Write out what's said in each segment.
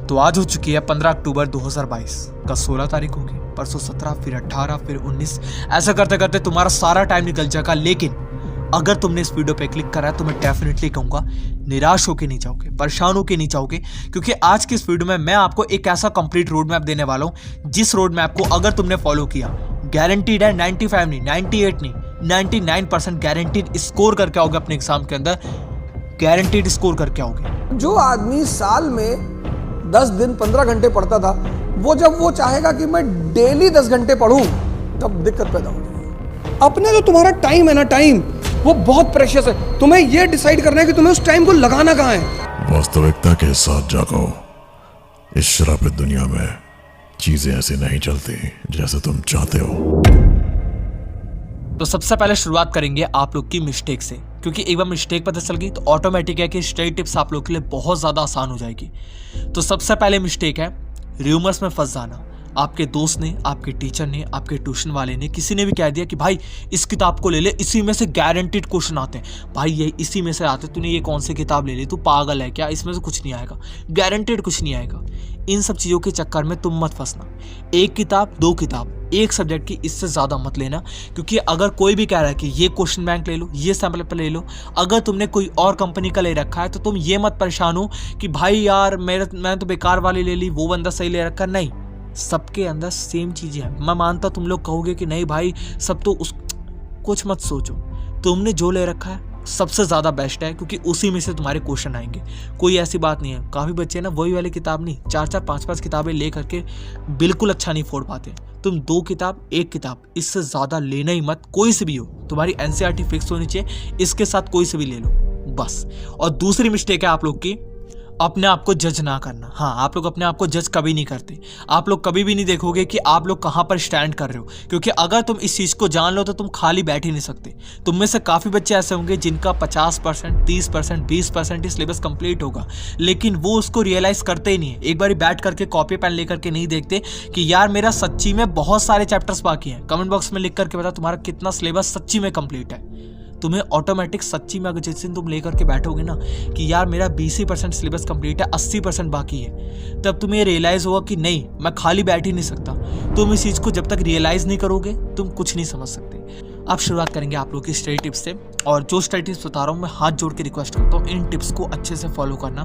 तो आज हो चुकी है 15 अक्टूबर 2022 का 16 तारीख होगी, परसों 17, फिर 18, फिर 19। ऐसा करते करते तुम्हारा सारा टाइम निकल जाएगा। लेकिन अगर तुमने इस वीडियो पे क्लिक करा है तो मैं डेफिनेटली कहूंगा निराश होके नहीं जाओगे, परेशान होके नहीं जाओगे, क्योंकि आज की इस वीडियो में मैं आपको एक ऐसा कंप्लीट रोड मैप देने वाला हूं जिस रोड मैप को अगर तुमने फॉलो किया, गारंटीड है 95 नहीं, 98 नहीं, 99% गारंटीड स्कोर करके आओगे अपने एग्जाम के अंदर, गारंटीड स्कोर करके आओगे। जो आदमी साल में 10 दिन 15 घंटे पढ़ता था, वो जब वो चाहेगा कि मैं डेली 10 घंटे पढ़ूं, तब दिक्कत पैदा हो जाएगी। अपने जो तुम्हारा टाइम है ना, टाइम वो बहुत प्रेशियस है। तुम्हें ये डिसाइड करना है कि तुम्हें उस टाइम को लगाना कहाँ है। वास्तविकता के साथ जागो। इस श्रापित दुनिया में चीजें ऐसे नहीं चलती जैसे तुम चाहते हो। तो सबसे पहले शुरुआत करेंगे आप लोग की मिस्टेक से, क्योंकि एक बार मिस्टेक पता चल गई तो ऑटोमेटिक है कि स्टडी टिप्स आप लोग के लिए बहुत ज़्यादा आसान हो जाएगी। तो सबसे पहले मिस्टेक है र्यूमर्स में फंस जाना। आपके दोस्त ने, आपके टीचर ने, आपके ट्यूशन वाले ने, किसी ने भी कह दिया कि भाई इस किताब को ले ले, इसी में से गारंटीड क्वेश्चन आते हैं, भाई ये इसी में से आते, तूने ये कौन सी किताब ले ली, तू पागल है क्या, इसमें से कुछ नहीं आएगा, गारंटीड कुछ नहीं आएगा। इन सब चीज़ों के चक्कर में तुम मत फंसना। एक किताब, दो किताब, एक सब्जेक्ट की, इससे ज़्यादा मत लेना, क्योंकि अगर कोई भी कह रहा है कि ये क्वेश्चन बैंक ले लो, ये सैम्पल पेपर ले लो, अगर तुमने कोई और कंपनी का ले रखा है तो तुम ये मत परेशान हो कि भाई यार मैंने तो बेकार वाली ले ली, वो बंदा सही ले रखा। नहीं, सबके अंदर सेम चीज़ें हैं। मैं मानता तुम लोग कहोगे कि नहीं भाई सब तो कुछ मत सोचो, तुमने जो ले रखा है सबसे ज़्यादा बेस्ट है, क्योंकि उसी में से तुम्हारे क्वेश्चन आएंगे। कोई ऐसी बात नहीं है, काफ़ी बच्चे ना वही वाली किताब नहीं, 4-4, 5-5 किताबें ले करके बिल्कुल अच्छा नहीं फोड़ पाते। तुम 2 किताब, 1 किताब, इससे ज़्यादा लेना ही मत, कोई से भी हो। तुम्हारी एनसीईआरटी फिक्स होनी चाहिए, इसके साथ कोई से भी ले लो बस। और दूसरी मिस्टेक है आप लोग की, अपने आप को जज ना करना। हाँ, आप लोग अपने आप को जज कभी नहीं करते। आप लोग कभी भी नहीं देखोगे कि आप लोग कहाँ पर स्टैंड कर रहे हो, क्योंकि अगर तुम इस चीज़ को जान लो तो तुम खाली बैठ ही नहीं सकते। तुम में से काफ़ी बच्चे ऐसे होंगे जिनका 50%, 30%, 20% ही सिलेबस कंप्लीट होगा, लेकिन वो उसको रियलाइज़ करते ही नहीं है। एक बार बैठ करके कॉपी पेन लेकर के नहीं देखते कि यार मेरा सच्ची में बहुत सारे चैप्टर्स बाकी हैं। कमेंट बॉक्स में लिख करके बता तुम्हारा कितना सिलेबस सच्ची में कंप्लीट है। तुम्हें ऑटोमेटिक सच्ची में अगर जिस दिन तुम लेकर के बैठोगे ना कि यार मेरा 20% सिलेबस कंप्लीट है, 80% बाकी है, तब तुम्हें रियलाइज़ होगा कि नहीं, मैं खाली बैठ ही नहीं सकता। तुम इस चीज़ को जब तक रियलाइज़ नहीं करोगे तुम कुछ नहीं समझ सकते। अब शुरुआत करेंगे आप लोग की स्टडी टिप्स से, और जो स्टडी टिप्स बता रहा हूँ मैं हाथ जोड़ के रिक्वेस्ट करता हूँ इन टिप्स को अच्छे से फॉलो करना।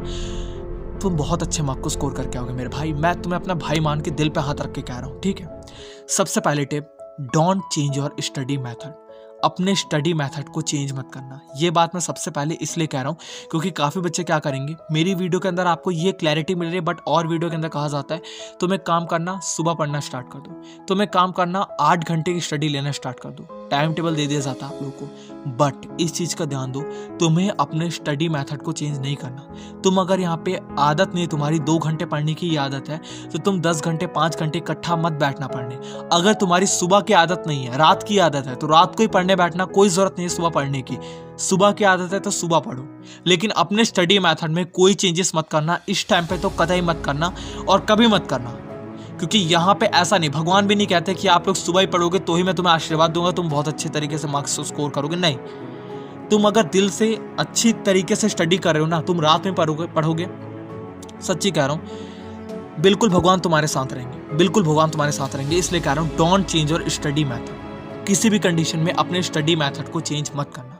तुम बहुत अच्छे मार्क को स्कोर करके आओगे मेरे भाई। मैं तुम्हें अपना भाई मान के दिल पे हाथ रख के कह रहा हूँ, ठीक है। सबसे पहले tip, don't change your study method. अपने स्टडी मेथड को चेंज मत करना। ये बात मैं सबसे पहले इसलिए कह रहा हूँ क्योंकि काफ़ी बच्चे क्या करेंगे, मेरी वीडियो के अंदर आपको ये क्लैरिटी मिल रही है, बट और वीडियो के अंदर कहा जाता है तुम्हें काम करना, सुबह पढ़ना स्टार्ट कर दो, तुम्हें काम करना 8 घंटे की स्टडी लेना स्टार्ट कर दो, टाइम टेबल दे दिया जाता है आप लोगों को। बट इस चीज़ का ध्यान दो, तुम्हें अपने स्टडी मेथड को चेंज नहीं करना। तुम अगर यहाँ पे आदत नहीं, तुम्हारी 2 घंटे पढ़ने की आदत है, तो तुम 10 घंटे 5 घंटे इकट्ठा मत बैठना पढ़ने। अगर तुम्हारी सुबह की आदत नहीं है, रात की आदत है, तो रात को ही पढ़ने बैठना, कोई ज़रूरत नहीं है सुबह पढ़ने की। सुबह की आदत है तो सुबह पढ़ो, लेकिन अपने स्टडी मेथड में कोई चेंजेस मत करना। इस टाइम पे तो कतई मत करना और कभी मत करना, क्योंकि यहाँ पे ऐसा नहीं, भगवान भी नहीं कहते कि आप लोग सुबह ही पढ़ोगे तो ही मैं तुम्हें आशीर्वाद दूंगा, तुम बहुत अच्छे तरीके से मार्क्स स्कोर करोगे। नहीं, तुम अगर दिल से अच्छी तरीके से स्टडी कर रहे हो ना, तुम रात में पढ़ोगे, सच्ची कह रहा हूँ, बिल्कुल भगवान तुम्हारे साथ रहेंगे, बिल्कुल भगवान तुम्हारे साथ रहेंगे। इसलिए कह रहा हूँ don't change your study method. किसी भी कंडीशन में अपने स्टडी मेथड को चेंज मत करना।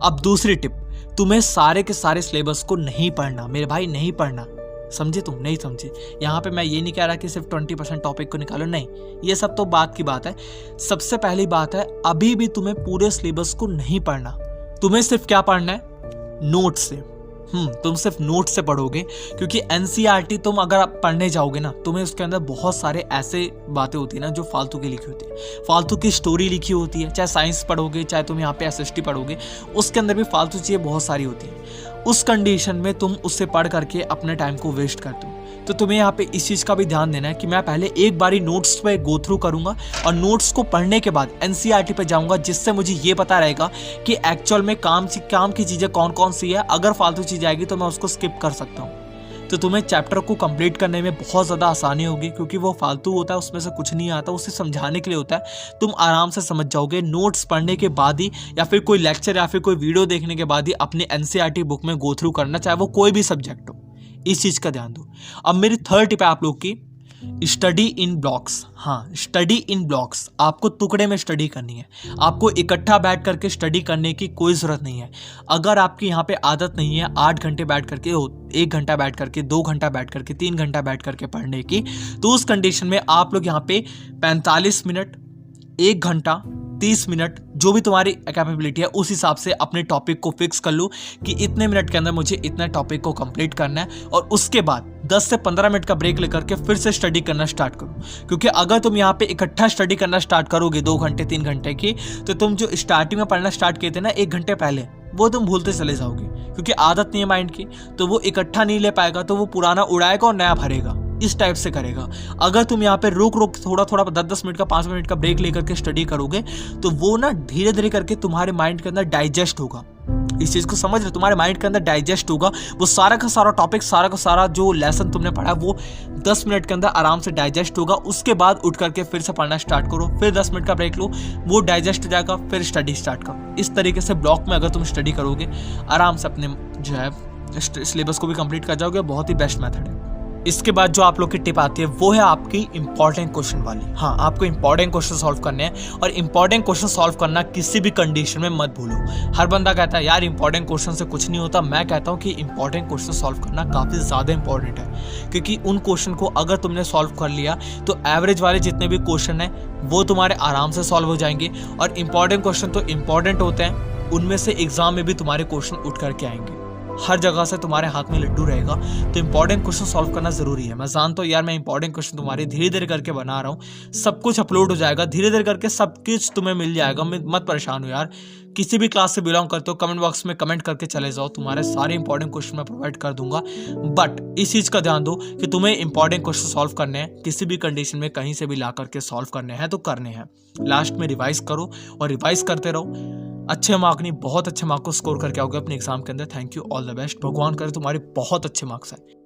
अब दूसरी टिप, तुम्हें सारे के सारे सिलेबस को नहीं पढ़ना मेरे भाई, नहीं पढ़ना। समझे तुम? नहीं समझे? यहाँ पे मैं ये नहीं कह रहा कि सिर्फ 20% टॉपिक को निकालो, नहीं, ये सब तो बात की बात है। सबसे पहली बात है, अभी भी तुम्हें पूरे सिलेबस को नहीं पढ़ना। तुम्हें सिर्फ क्या पढ़ना है? नोट से। तुम सिर्फ नोट से पढ़ोगे, क्योंकि एनसीईआरटी तुम अगर आप पढ़ने जाओगे ना, तुम्हें उसके अंदर बहुत सारे ऐसे बातें होती है ना जो फालतू की लिखी होती है, फालतू की स्टोरी लिखी होती है। चाहे साइंस पढ़ोगे, चाहे तुम यहाँ पे एसएसटी पढ़ोगे, उसके अंदर भी फालतू चीज़ें बहुत सारी होती हैं। उस कंडीशन में तुम उससे पढ़ करके अपने टाइम को वेस्ट करते हो। तो तुम्हें यहाँ पे इस चीज़ का भी ध्यान देना है कि मैं पहले एक बारी नोट्स पे गो थ्रू करूँगा, और नोट्स को पढ़ने के बाद एनसीईआरटी पे जाऊँगा, जिससे मुझे ये पता रहेगा कि एक्चुअल में काम की चीज़ें कौन कौन सी है। अगर फालतू चीज़ आएगी तो मैं उसको स्किप कर सकता हूँ। तो तुम्हें चैप्टर को कंप्लीट करने में बहुत ज़्यादा आसानी होगी, क्योंकि वो फालतू होता है, उसमें से कुछ नहीं आता, उसे समझाने के लिए होता है। तुम आराम से समझ जाओगे। नोट्स पढ़ने के बाद ही, या फिर कोई लेक्चर या फिर कोई वीडियो देखने के बाद ही अपने एनसीईआरटी बुक में गो थ्रू करना, चाहे वो कोई भी सब्जेक्ट हो। इस चीज़ का ध्यान दो। अब मेरी थर्ड टिप है आप लोग की, स्टडी इन ब्लॉक्स। हाँ, स्टडी इन ब्लॉक्स। आपको टुकड़े में स्टडी करनी है, आपको इकट्ठा बैठ करके स्टडी करने की कोई ज़रूरत नहीं है। अगर आपकी यहाँ पे आदत नहीं है 8 घंटे बैठ करके, 1 घंटा बैठ करके, 2 घंटा बैठ करके, 3 घंटा बैठ करके पढ़ने की, तो उस कंडीशन में आप लोग यहाँ पे 45 मिनट, 1 घंटा, 30 मिनट, जो भी तुम्हारी कैपेबिलिटी है उस हिसाब से अपने टॉपिक को फिक्स कर लो कि इतने मिनट के अंदर मुझे इतना टॉपिक को कंप्लीट करना है, और उसके बाद 10 से 15 मिनट का ब्रेक लेकर के फिर से स्टडी करना स्टार्ट करो। क्योंकि अगर तुम यहाँ पे इकट्ठा स्टडी करना स्टार्ट करोगे 2 घंटे 3 घंटे की, तो तुम जो स्टार्टिंग में पढ़ना स्टार्ट किए थे ना 1 घंटे पहले, वो तुम भूलते चले जाओगे, क्योंकि आदत नहीं है माइंड की, तो वो इकट्ठा नहीं ले पाएगा, तो वो पुराना उड़ाएगा और नया भरेगा, इस टाइप से करेगा। अगर तुम यहाँ पे रुक थोड़ा 10-10 मिनट का, 5 मिनट का ब्रेक लेकर के स्टडी करोगे, तो वो ना धीरे धीरे करके तुम्हारे माइंड के अंदर डाइजेस्ट होगा। इस चीज़ को समझ रहे, तुम्हारे माइंड के अंदर डाइजेस्ट होगा, वो सारा का सारा टॉपिक, सारा का सारा जो लेसन तुमने पढ़ा वो 10 मिनट के अंदर आराम से डाइजेस्ट होगा। उसके बाद उठ करके फिर से पढ़ना स्टार्ट करो, फिर 10 मिनट का ब्रेक लो, वो डाइजेस्ट हो जाएगा, फिर स्टडी स्टार्ट करो। इस तरीके से ब्लॉक में अगर तुम स्टडी करोगे, आराम से अपने जो है सिलेबस को भी कंप्लीट कर जाओगे। बहुत ही बेस्ट मेथड है। इसके बाद जो आप लोग की टिप आती है वो है आपकी इंपॉर्टेंट क्वेश्चन वाली। हाँ, आपको इंपॉर्टेंट क्वेश्चन सॉल्व करने हैं, और इंपॉर्टेंट क्वेश्चन सॉल्व करना किसी भी कंडीशन में मत भूलो। हर बंदा कहता है यार इंपॉर्टेंट क्वेश्चन से कुछ नहीं होता। मैं कहता हूँ कि इंपॉर्टेंट क्वेश्चन सॉल्व करना काफ़ी ज़्यादा इंपॉर्टेंट है, क्योंकि उन क्वेश्चन को अगर तुमने सॉल्व कर लिया तो एवरेज वाले जितने भी क्वेश्चन हैं वो तुम्हारे आराम से सॉल्व हो जाएंगे। और इंपॉर्टेंट क्वेश्चन तो इंपॉर्टेंट होते हैं, उनमें से एग्जाम में भी तुम्हारे क्वेश्चन उठ करके आएंगे। हर जगह से तुम्हारे हाथ में लड्डू रहेगा, तो इंपॉर्टेंट क्वेश्चन सॉल्व करना जरूरी है। मैं जानता हूँ यार, मैं इंपॉर्टेंट क्वेश्चन तुम्हारे धीरे धीरे करके बना रहा हूँ, सब कुछ अपलोड हो जाएगा धीरे धीरे करके, सब कुछ तुम्हें मिल जाएगा। मत परेशान हो यार, किसी भी क्लास से बिलोंग करते हो कमेंट बॉक्स में कमेंट करके चले जाओ, तुम्हारे सारे इंपॉर्टेंट क्वेश्चन मैं प्रोवाइड कर दूंगा। बट इस चीज़ का ध्यान दो कि तुम्हें इंपॉर्टेंट क्वेश्चन सॉल्व करने हैं, किसी भी कंडीशन में कहीं से भी ला करके सॉल्व करने हैं तो करने हैं। लास्ट में रिवाइज करो और रिवाइज करते रहो। अच्छे मार्क नहीं, बहुत अच्छे मार्क को स्कोर करके आओगे अपने एग्जाम के अंदर। Thank you, all the best. भगवान करे तुम्हारे बहुत अच्छे मार्क्स आए।